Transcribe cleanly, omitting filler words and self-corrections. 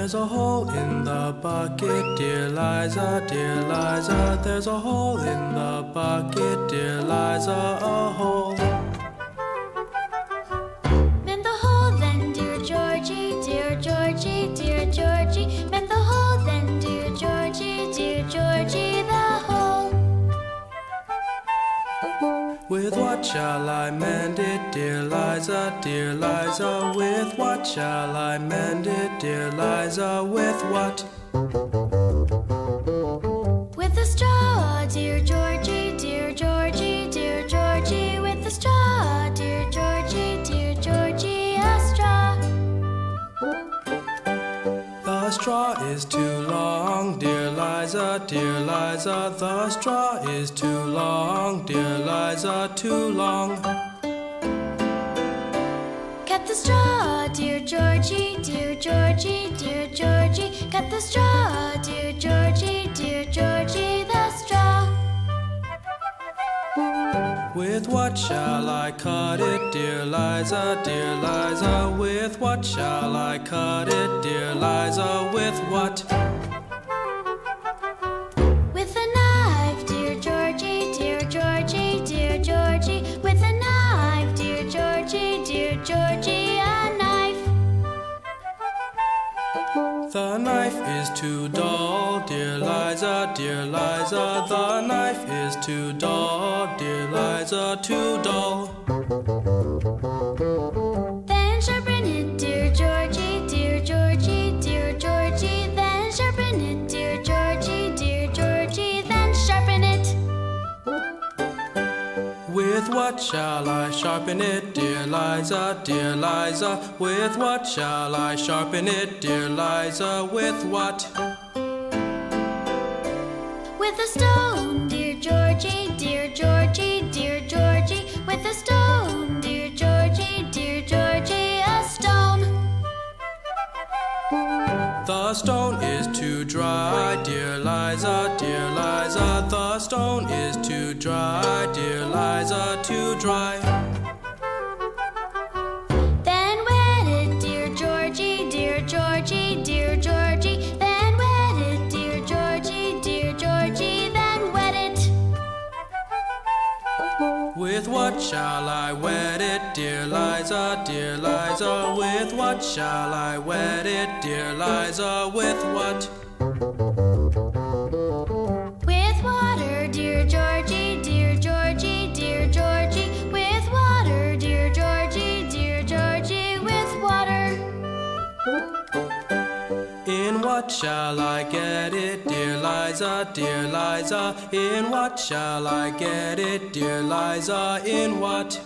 There's a hole in the bucket, dear Liza, dear Liza. There's a hole in the bucket, dear Liza, a hole. Mend the hole then, dear Georgie, dear Georgie, dear Georgie. Mend the hole then, dear Georgie, dear Georgie, the hole. With what shall I mend it, dear Liza, dear Liza? With what shall I mend it, dear Liza? With what? With a straw, dear Georgie, dear Georgie, dear Georgie. With a straw, dear Georgie, dear Georgie, a straw. The straw is too long, dear Liza, dear Liza. The straw is too long, dear Liza, too long. Cut the straw, dear Georgie, dear Georgie, dear Georgie. Cut the straw, dear Georgie, dear Georgie, the straw. With what shall I cut it, dear Liza, dear Liza? With what shall I cut it, dear Liza? With what? With a knife, dear Georgie, dear Georgie, dear Georgie. With a knife, dear Georgie, dear Georgie, a knife. The knife is too dull, dear Liza, dear Liza. The knife is too dull, dear Liza, too dull. Then sharpen it, dear Georgie, dear Georgie, dear Georgie. Then sharpen it, dear Georgie, dear Georgie. Then sharpen it. With what shall I sharpen it, dear Liza, dear Liza? With what shall I sharpen it, dear Liza? With what? With a stone, dear Georgie, dear Georgie, dear Georgie. With a stone, dear Georgie, dear Georgie, a stone. The stone is too dry, dear Liza, dear Liza. The stone is too dry, dear Liza, too dry. Then wet it, dear Georgie, dear Georgie, dear Georgie. Then wet it, dear Georgie, dear Georgie. Then wet it. With what shall I wet it, dear Liza, dear Liza? With what shall I wet it, dear Liza? With what? With water, dear Georgie, dear Georgie, dear Georgie. With water, dear Georgie, dear Georgie. With water. In what shall I get it, dear Liza, dear Liza? In what shall I get it, dear Liza? In what?